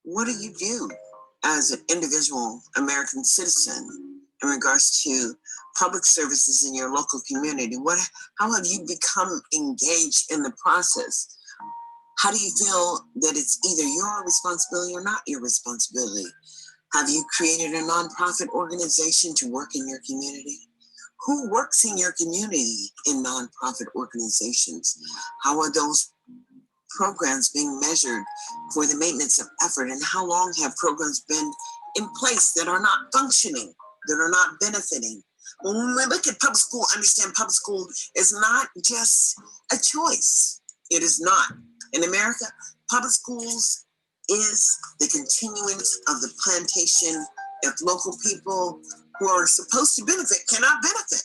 what do you do as an individual American citizen in regards to public services in your local community? How have you become engaged in the process? How do you feel that it's either your responsibility or not your responsibility? Have you created a nonprofit organization to work in your community? Who works in your community in nonprofit organizations? How are those programs being measured for the maintenance of effort? And how long have programs been in place that are not functioning, that are not benefiting? When we look at public school, understand public school is not just a choice. It is not. In America, public schools is the continuance of the plantation. If local people who are supposed to benefit cannot benefit,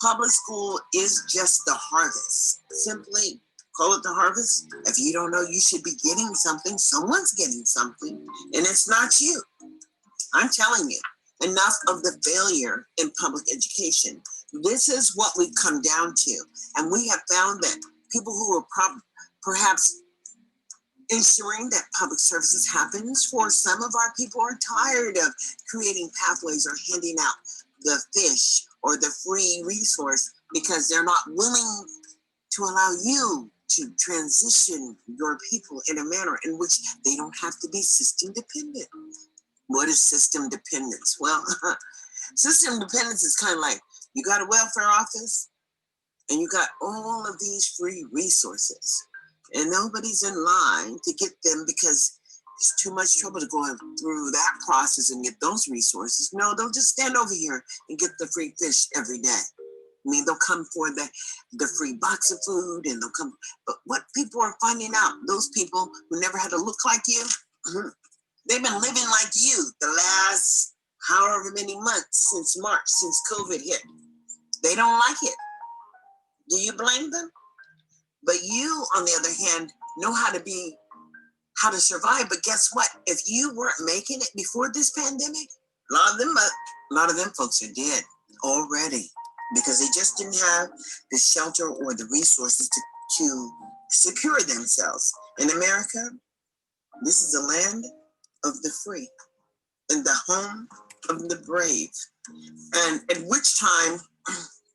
public school is just the harvest. Simply call it the harvest. If you don't know you should be getting something, someone's getting something, and it's not you. I'm telling you, enough of the failure in public education. This is what we've come down to. And we have found that people who are perhaps ensuring that public services happens for some of our people are tired of creating pathways or handing out the fish or the free resource because they're not willing to allow you to transition your people in a manner in which they don't have to be system dependent. What is system dependence? Well, system dependence is kind of like you got a welfare office and you got all of these free resources and nobody's in line to get them because it's too much trouble to go through that process and get those resources. No, they'll just stand over here and get the free fish every day. I mean, they'll come for the free box of food and they'll come. But what people are finding out, those people who never had to look like you, they've been living like you the last however many months since March, since COVID hit. They don't like it. Do you blame them? But you, on the other hand, know how to survive. But guess what? If you weren't making it before this pandemic, a lot of them folks are dead already because they just didn't have the shelter or the resources to secure themselves. In America, this is the land of the free and the home of the brave. And at which time,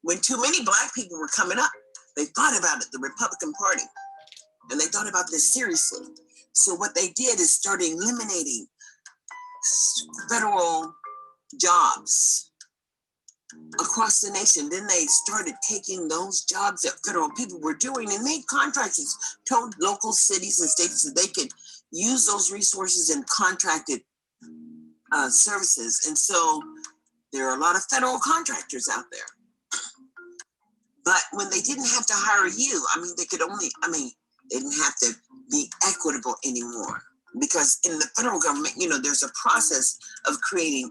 when too many Black people were coming up, they thought about it, the Republican Party, and they thought about this seriously. So what they did is start eliminating federal jobs across the nation. Then they started taking those jobs that federal people were doing and made contractors, told local cities and states that they could use those resources and contracted services. And so there are a lot of federal contractors out there. But when they didn't have to hire you, they didn't have to be equitable anymore. Because in the federal government, there's a process of creating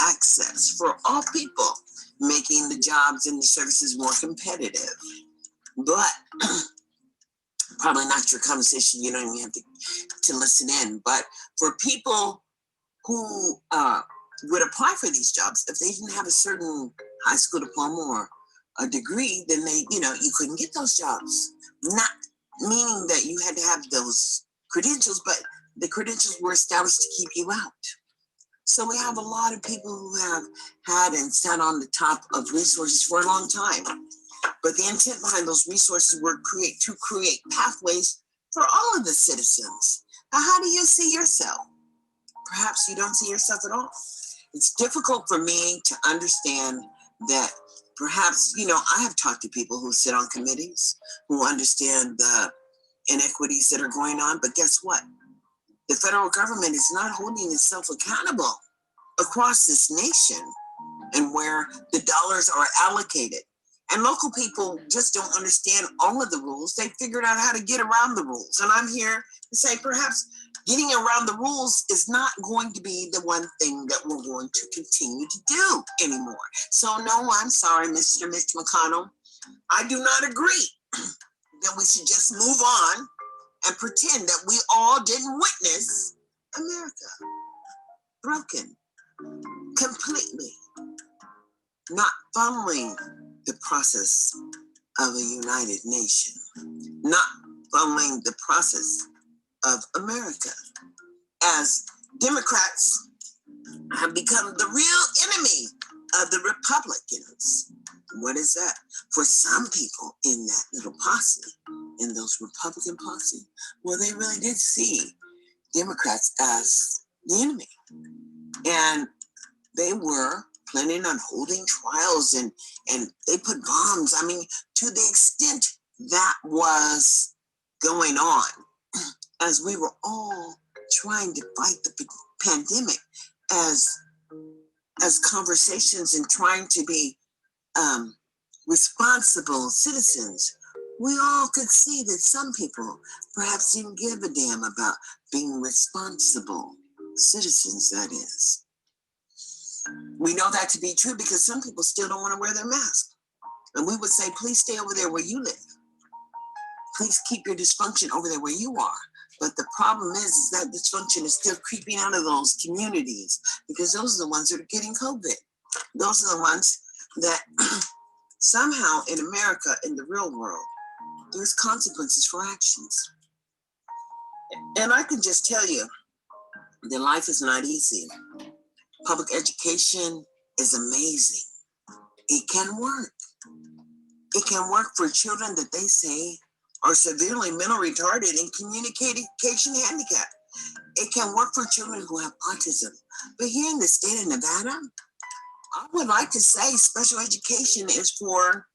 access for all people, making the jobs and the services more competitive. But probably not your conversation, you don't even have to listen in. But for people who would apply for these jobs, if they didn't have a certain high school diploma or a degree, then you couldn't get those jobs. Not meaning that you had to have those credentials, but the credentials were established to keep you out. So we have a lot of people who have had and sat on the top of resources for a long time. But the intent behind those resources were to create pathways for all of the citizens. Now, how do you see yourself? Perhaps you don't see yourself at all. It's difficult for me to understand that perhaps, I have talked to people who sit on committees, who understand the inequities that are going on, but guess what? The federal government is not holding itself accountable across this nation and where the dollars are allocated. And local people just don't understand all of the rules. They figured out how to get around the rules. And I'm here to say perhaps getting around the rules is not going to be the one thing that we're going to continue to do anymore. So no, I'm sorry, Mr. McConnell. I do not agree that we should just move on and pretend that we all didn't witness America broken completely, not following the process of a united nation, not following the process of America. as Democrats have become the real enemy of the Republicans. What is that? For some people in that little posse, in those Republican posse, well, they really did see Democrats as the enemy. And they were planning on holding trials and they put bombs. I mean, to the extent that was going on, as we were all trying to fight the pandemic as conversations and trying to be responsible citizens, we all could see that some people perhaps didn't give a damn about being responsible citizens, that is. We know that to be true because some people still don't want to wear their mask. And we would say, please stay over there where you live. Please keep your dysfunction over there where you are. But the problem is that dysfunction is still creeping out of those communities because those are the ones that are getting COVID. Those are the ones that somehow in America, in the real world, there's consequences for actions. And I can just tell you that life is not easy. Public education is amazing. It can work. It can work for children that they say are severely mental retarded and communication handicapped. It can work for children who have autism. But here in the state of Nevada, I would like to say special education is for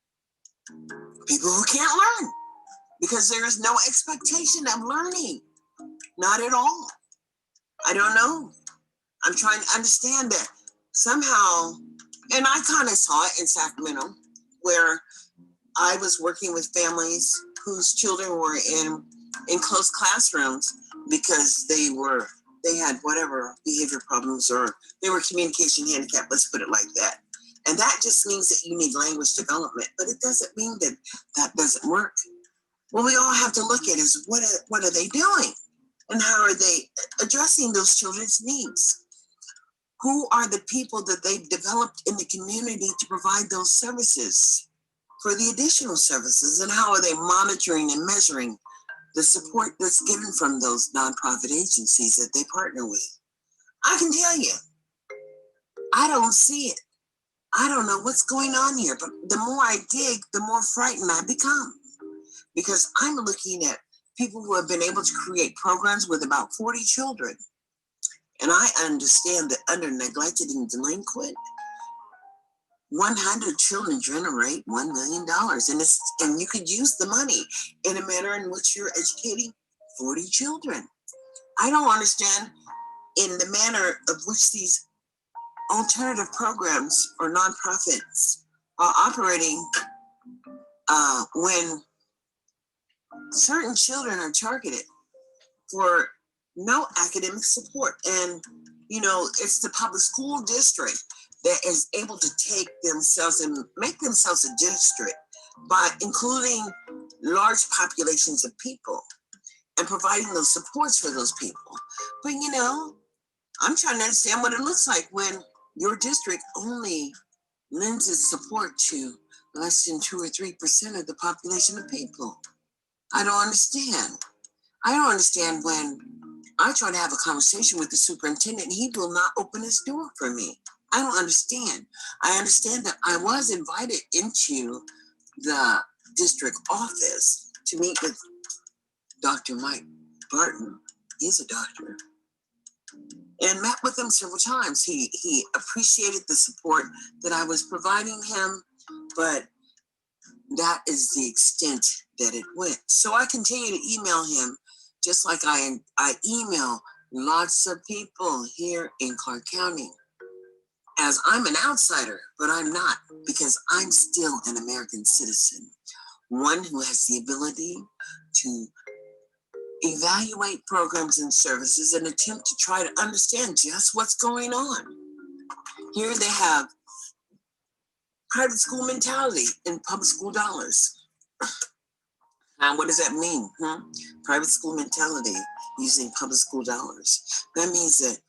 people who can't learn because there is no expectation of learning. Not at all. I don't know. I'm trying to understand that somehow, and I kind of saw it in Sacramento, where I was working with families whose children were in closed classrooms because they had whatever behavior problems or they were communication handicapped, let's put it like that. And that just means that you need language development, but it doesn't mean that that doesn't work. What we all have to look at is what are they doing and how are they addressing those children's needs? Who are the people that they've developed in the community to provide those services for the additional services? And how are they monitoring and measuring the support that's given from those nonprofit agencies that they partner with? I can tell you, I don't see it. I don't know what's going on here, but the more I dig, the more frightened I become. Because I'm looking at people who have been able to create programs with about 40 children. And I understand that under neglected and delinquent, 100 children generate $1 million. And you could use the money in a manner in which you're educating 40 children. I don't understand in the manner of which these alternative programs or nonprofits are operating when certain children are targeted for no academic support. And, it's the public school district that is able to take themselves and make themselves a district by including large populations of people and providing those supports for those people. But, I'm trying to understand what it looks like when your district only lends its support to less than 2 or 3% of the population of people. I don't understand. I don't understand when I try to have a conversation with the superintendent, he will not open his door for me. I don't understand. I understand that I was invited into the district office to meet with Dr. Mike Barton. He's a doctor. And met with him several times. He appreciated the support that I was providing him, but that is the extent that it went. So I continue to email him, just like I email lots of people here in Clark County. As I'm an outsider, but I'm not, because I'm still an American citizen, one who has the ability to evaluate programs and services and attempt to try to understand just what's going on. Here they have private school mentality in public school dollars. Now, what does that mean? Private school mentality using public school dollars. That means that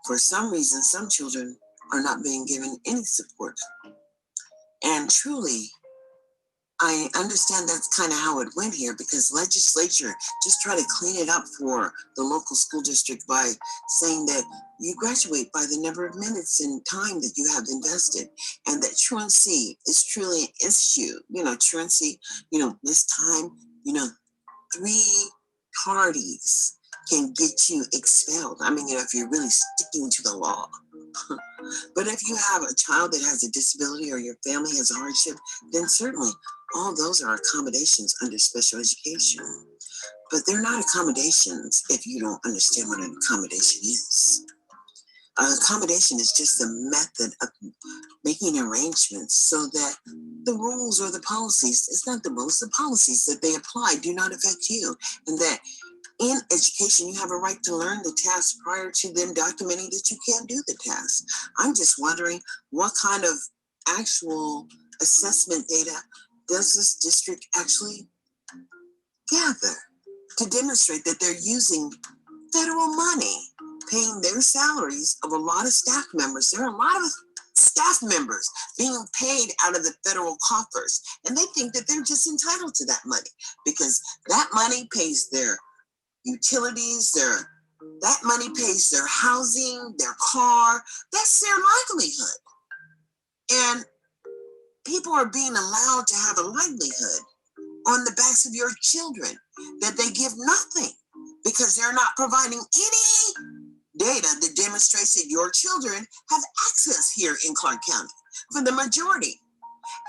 for some reason, some children are not being given any support. And truly, I understand that's kind of how it went here because legislature just try to clean it up for the local school district by saying that you graduate by the number of minutes and time that you have invested, and that truancy is truly an issue. Truancy, this time, you know, three parties can get you expelled. I mean, if you're really sticking to the law. But if you have a child that has a disability or your family has a hardship, then certainly all those are accommodations under special education. But they're not accommodations if you don't understand what an accommodation is. An accommodation is just a method of making arrangements so that the rules or the policies, it's not the rules, the policies that they apply do not affect you. And that in education, you have a right to learn the task prior to them documenting that you can't do the task. I'm just wondering what kind of actual assessment data does this district actually gather to demonstrate that they're using federal money, paying their salaries of a lot of staff members. There are a lot of staff members being paid out of the federal coffers, and they think that they're just entitled to that money because that money pays their utilities, that money pays their housing, their car. That's their livelihood. And people are being allowed to have a livelihood on the backs of your children that they give nothing because they're not providing any data that demonstrates that your children have access here in Clark County for the majority.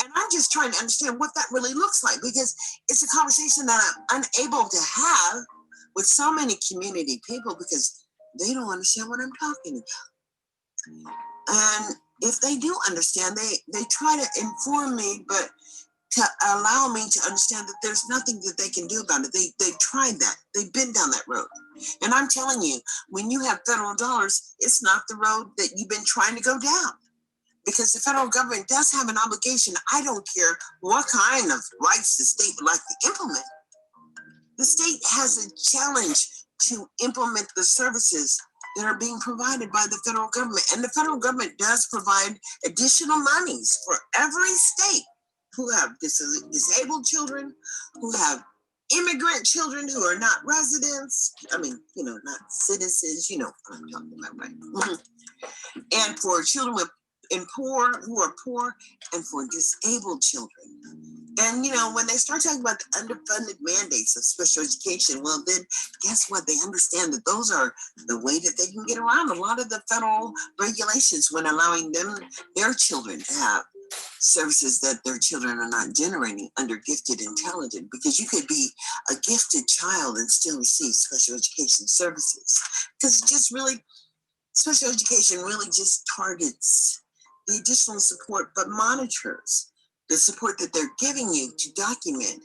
And I'm just trying to understand what that really looks like because it's a conversation that I'm unable to have with so many community people because they don't understand what I'm talking about. And if they do understand, they try to inform me, but to allow me to understand that there's nothing that they can do about it. They tried that. They've been down that road. And I'm telling you, when you have federal dollars, it's not the road that you've been trying to go down. Because the federal government does have an obligation. I don't care what kind of rights the state would like to implement. The state has a challenge to implement the services that are being provided by the federal government. And the federal government does provide additional monies for every state who have disabled children, who have immigrant children who are not residents. I mean, not citizens, you know what I'm talking about, right? Mm-hmm. And for children who are poor, and for disabled children. And when they start talking about the underfunded mandates of special education, well, then guess what? They understand that those are the way that they can get around a lot of the federal regulations when allowing their children to have services that their children are not generating under gifted and talented, because you could be a gifted child and still receive special education services. Because special education really just targets the additional support, but monitors the support that they're giving you to document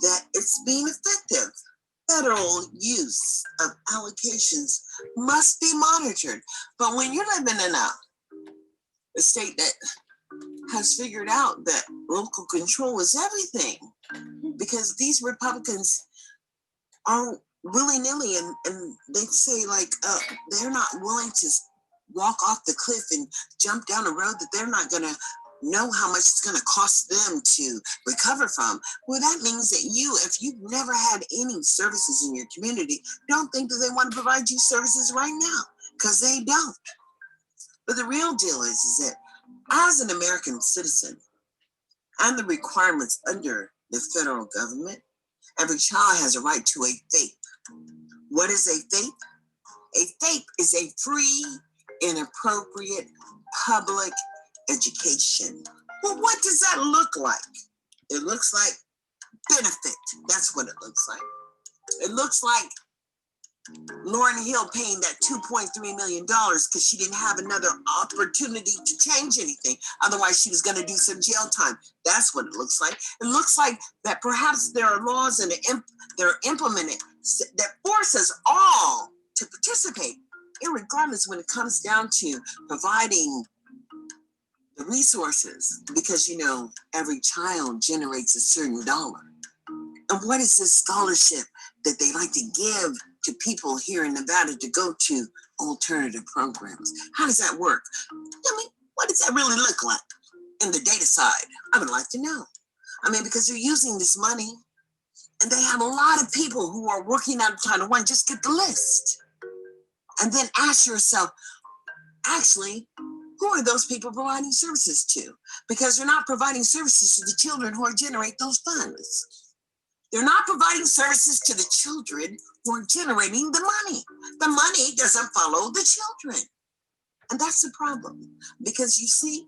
that it's being effective. Federal use of allocations must be monitored. But when you're living in a state that has figured out that local control is everything, because these Republicans are willy-nilly and they say they're not willing to walk off the cliff and jump down a road that they're not going to know how much it's going to cost them to recover from. Well, that means that if you've never had any services in your community, don't think that they want to provide you services right now, because they don't. But the real deal is that as an American citizen and the requirements under the federal government, every child has a right to a FAPE. What is a FAPE? A FAPE is a free and appropriate public education. Well, what does that look like? It looks like benefit. That's what it looks like. It looks like Lauryn Hill paying that $2.3 million because she didn't have another opportunity to change anything. Otherwise, she was going to do some jail time. That's what it looks like. It looks like that perhaps there are laws that are implemented that force us all to participate, irregardless when it comes down to providing the resources, because every child generates a certain dollar. And what is this scholarship that they like to give to people here in Nevada to go to alternative programs? How does that work? I mean, what does that really look like in the data side? I would like to know. I mean, because they're using this money and they have a lot of people who are working out of Title I. Just get the list. And then ask yourself, actually, who are those people providing services to? Because they're not providing services to the children who are generate those funds. They're not providing services to the children who are generating the money. The money doesn't follow the children. And that's the problem. Because you see,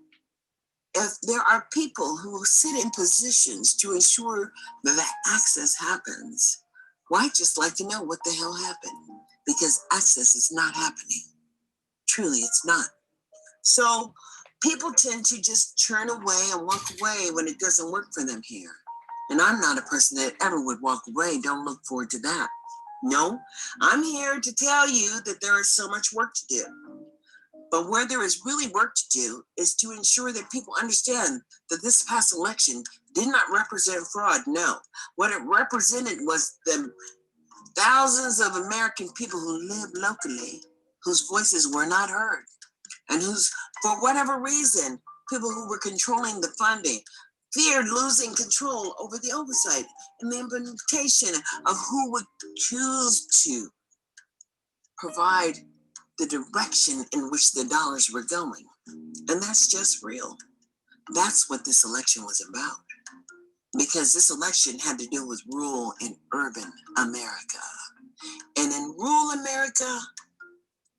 if there are people who will sit in positions to ensure that that access happens, well, I'd just like to know what the hell happened. Because access is not happening. Truly, it's not. So people tend to just turn away and walk away when it doesn't work for them here. And I'm not a person that ever would walk away. Don't look forward to that. No, I'm here to tell you that there is so much work to do. But where there is really work to do is to ensure that people understand that this past election did not represent fraud. No, what it represented was the thousands of American people who live locally, whose voices were not heard, and whose, for whatever reason, people who were controlling the funding feared losing control over the oversight and the implementation of who would choose to provide the direction in which the dollars were going. And that's just real. That's what this election was about. Because this election had to do with rural and urban America. And in rural America,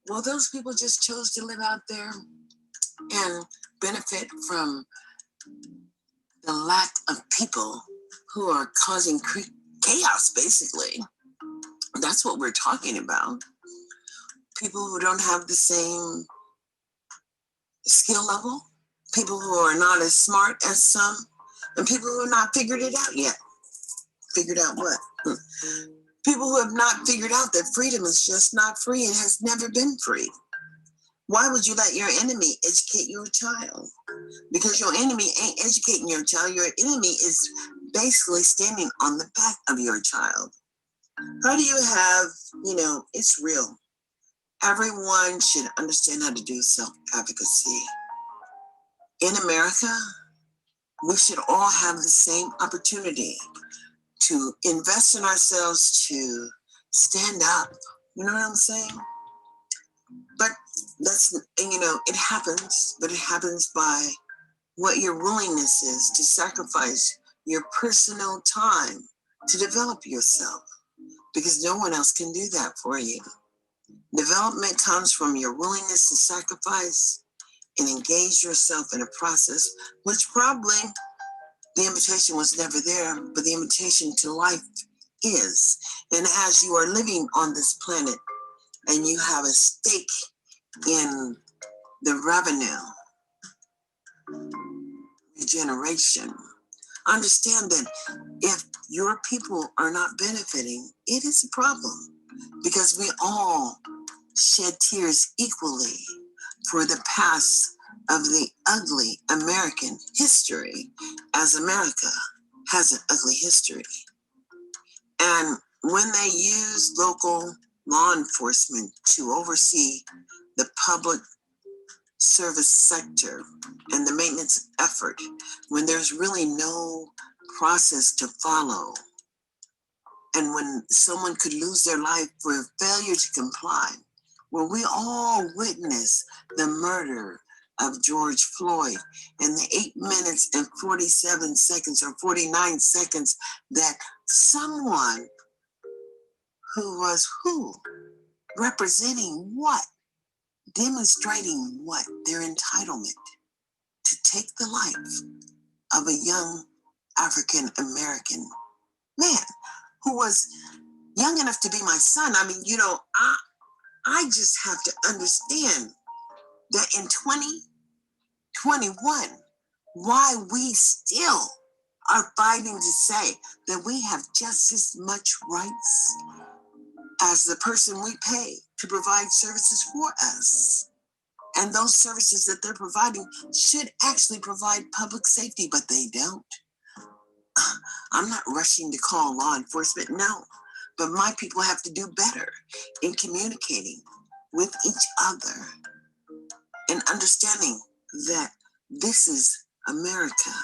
well, those people just chose to live out there and benefit from the lack of people who are causing chaos, basically. That's what we're talking about. People who don't have the same skill level, people who are not as smart as some, and people who have not figured it out yet. Figured out what? People who have not figured out that freedom is just not free and has never been free. Why would you let your enemy educate your child? Because your enemy ain't educating your child. Your enemy is basically standing on the back of your child. How do you have, it's real. Everyone should understand how to do self-advocacy. In America, we should all have the same opportunity to invest in ourselves, to stand up. You know what I'm saying? But that's, it happens, but it happens by what your willingness is to sacrifice your personal time to develop yourself, because no one else can do that for you. Development comes from your willingness to sacrifice and engage yourself in a process, which probably the invitation was never there, but the invitation to life is. And as you are living on this planet and you have a stake in the revenue regeneration, understand that if your people are not benefiting, it is a problem, because we all shed tears equally for the past of the ugly American history, as America has an ugly history. And when they use local law enforcement to oversee the public service sector and the maintenance effort, when there's really no process to follow, and when someone could lose their life for failure to comply, when we all witness the murder of George Floyd in the 8 minutes and 47 seconds or 49 seconds that someone who was representing what? Demonstrating what? Their entitlement to take the life of a young African American man who was young enough to be my son. I mean, I just have to understand that in 2021, why we still are fighting to say that we have just as much rights as the person we pay to provide services for us. And those services that they're providing should actually provide public safety, but they don't. I'm not rushing to call law enforcement, no. But my people have to do better in communicating with each other and understanding that this is America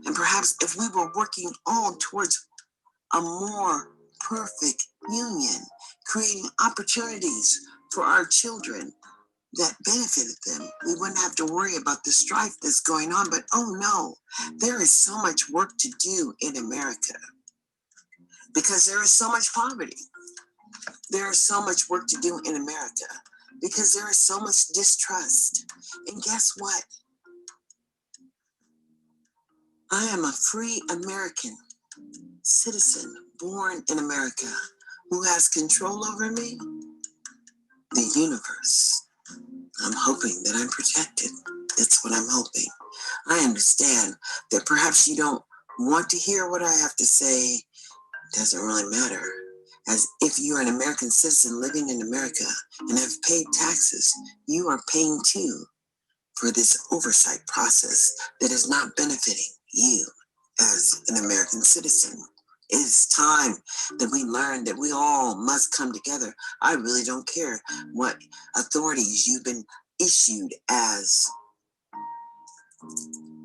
And perhaps if we were working all towards a more perfect union, creating opportunities for our children that benefited them, we wouldn't have to worry about the strife that's going on. But oh no, there is so much work to do in America because there is so much poverty. There is so much work to do in America because there is so much distrust. And guess what? I am a free American citizen born in America who has control over me, the universe. I'm hoping that I'm protected. That's what I'm hoping. I understand that perhaps you don't want to hear what I have to say. It doesn't really matter. As if you're an American citizen living in America and have paid taxes, you are paying too for this oversight process that is not benefiting you as an American citizen. It is time that we learn that we all must come together. I really don't care what authorities you've been issued as.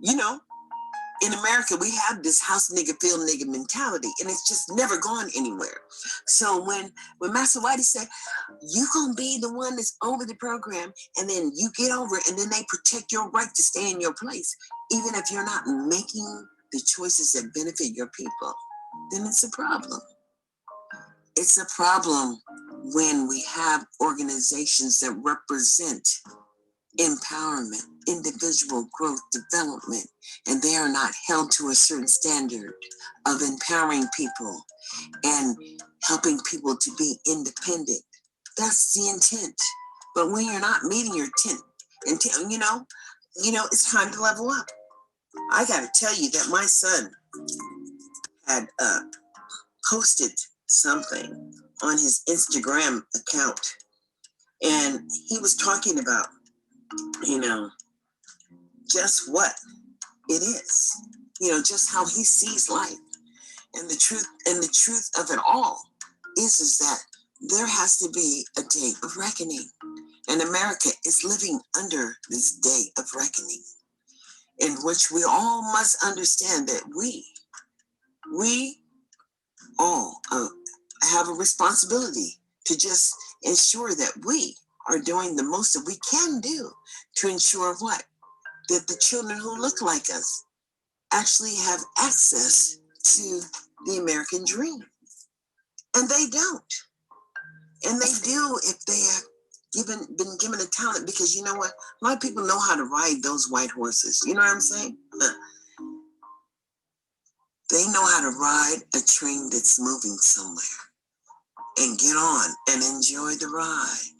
You know, in America, we have this house nigga, feel nigga mentality, and it's just never gone anywhere. So when Master Whitey said, you gonna be the one that's over the program, and then you get over it, and then they protect your right to stay in your place, even if you're not making the choices that benefit your people, then it's a problem. It's a problem when we have organizations that represent empowerment, individual growth, development, and they are not held to a certain standard of empowering people and helping people to be independent. That's the intent. But when you're not meeting your intent, you know, it's time to level up. I got to tell you that my son had posted something on his Instagram account, and he was talking about, just what it is, just how he sees life. And the truth of it all is that there has to be a day of reckoning. And America is living under this day of reckoning, in which we all must understand that we all have a responsibility to just ensure that we are doing the most that we can do to ensure what? That the children who look like us actually have access to the American dream. And they don't. And they do if they have been given a talent, because you know what? A lot of people know how to ride those white horses. You know what I'm saying? They know how to ride a train that's moving somewhere and get on and enjoy the ride.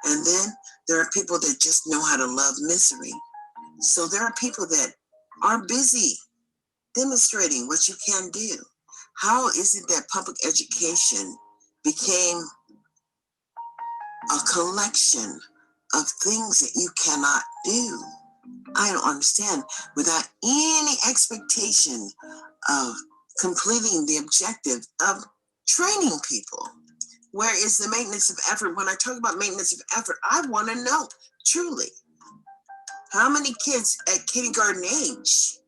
And then there are people that just know how to love misery. So there are people that are busy demonstrating what you can do. How is it that public education became a collection of things that you cannot do? I don't understand. Without any expectation of completing the objective of training people. Where is the maintenance of effort? When I talk about maintenance of effort, I want to know truly how many kids at kindergarten age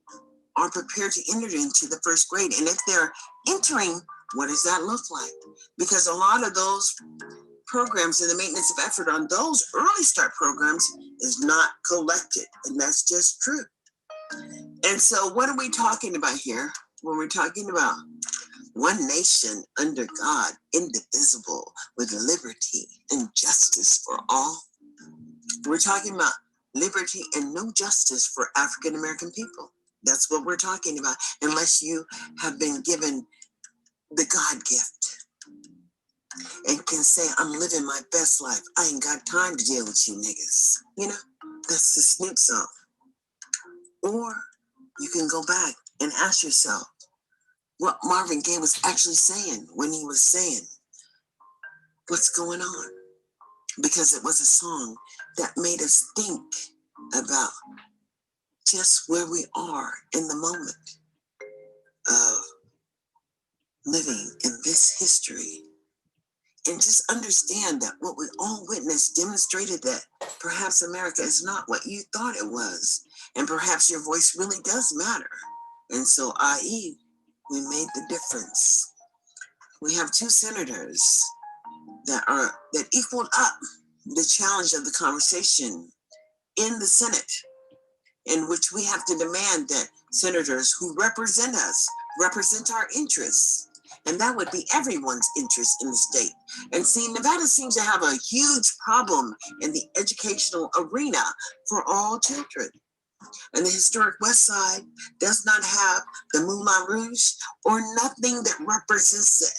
are prepared to enter into the first grade. And if they're entering, what does that look like? Because a lot of those programs and the maintenance of effort on those early start programs is not collected. And that's just true. And so what are we talking about here when we're talking about one nation under God, indivisible, with liberty and justice for all? We're talking about liberty and no justice for African American people. That's what we're talking about, unless you have been given the God gift and can say, I'm living my best life. I ain't got time to deal with you niggas. That's the Snoop song. Or you can go back and ask yourself what Marvin Gaye was actually saying when he was saying, what's going on? Because it was a song that made us think about just where we are in the moment of living in this history. And just understand that what we all witnessed demonstrated that perhaps America is not what you thought it was. And perhaps your voice really does matter. And so, i.e., we made the difference. We have two senators that equaled up the challenge of the conversation in the Senate, in which we have to demand that senators who represent us represent our interests. And that would be everyone's interest in the state. And see, Nevada seems to have a huge problem in the educational arena for all children. And the historic West Side does not have the Moulin Rouge or nothing that represents it.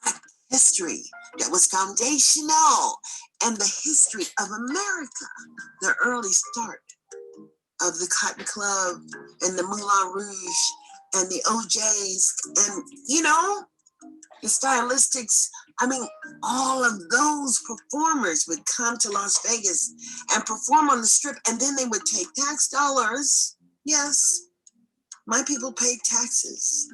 Black history that was foundational and the history of America, the early start of the Cotton Club and the Moulin Rouge and the OJs and, the stylistics. I mean, all of those performers would come to Las Vegas and perform on the strip, and then they would take tax dollars. Yes, my people paid taxes,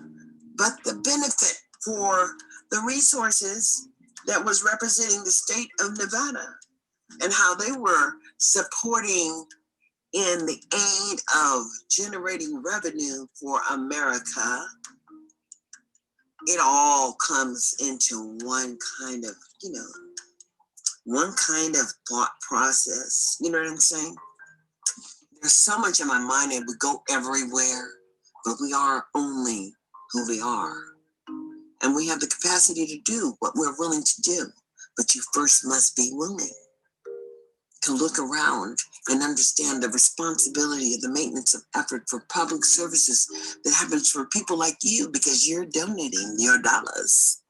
but the benefit for the resources that was representing the state of Nevada and how they were supporting in the aid of generating revenue for America, it all comes into one kind of, one kind of thought process. You know what I'm saying? There's so much in my mind and we go everywhere, but we are only who we are. And we have the capacity to do what we're willing to do. But you first must be willing to look around and understand the responsibility of the maintenance of effort for public services that happens for people like you, because you're donating your dollars.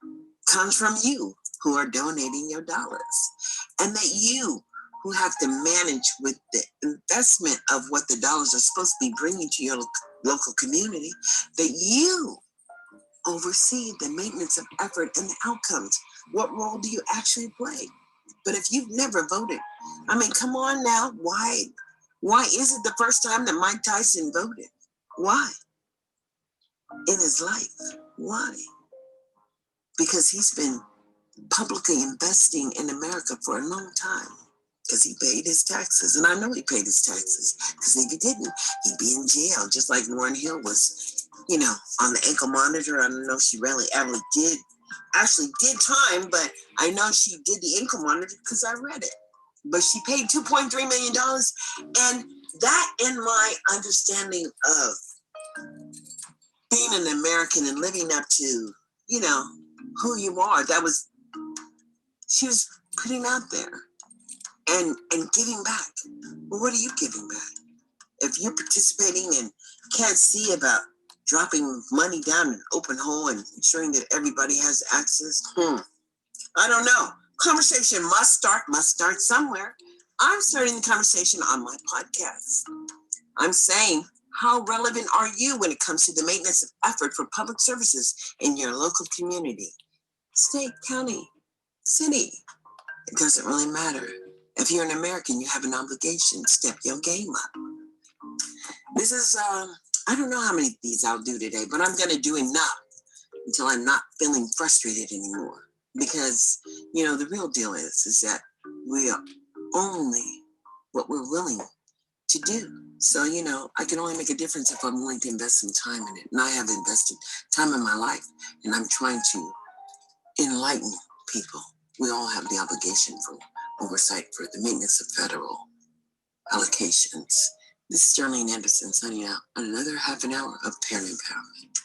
Comes from you who are donating your dollars. And that you who have to manage with the investment of what the dollars are supposed to be bringing to your local community, that you oversee the maintenance of effort and the outcomes. What role do you actually play? But if you've never voted, I mean, come on now. Why is it the first time that Mike Tyson voted? Why? In his life. Why? Because he's been publicly investing in America for a long time. Because he paid his taxes. And I know he paid his taxes. Because if he didn't, he'd be in jail. Just like Lauryn Hill was, on the ankle monitor. I don't know if she really actually did time, but I know she did the ankle monitor because I read it. But she paid $2.3 million. And that, in my understanding of being an American and living up to, who you are, she was putting out there and giving back. Well, what are you giving back? If you're participating and can't see about dropping money down an open hole and ensuring that everybody has access, I don't know. Conversation must start somewhere. I'm starting the conversation on my podcast. I'm saying, how relevant are you when it comes to the maintenance of effort for public services in your local community? State, county, city. It doesn't really matter. If you're an American, you have an obligation to step your game up. This is, I don't know how many of these I'll do today, but I'm going to do enough until I'm not feeling frustrated anymore. Because, the real deal is that we are only what we're willing to do. So, I can only make a difference if I'm willing to invest some time in it. And I have invested time in my life, and I'm trying to enlighten people. We all have the obligation for oversight for the maintenance of federal allocations. This is Darlene Anderson signing out on another half an hour of Parent Empowerment.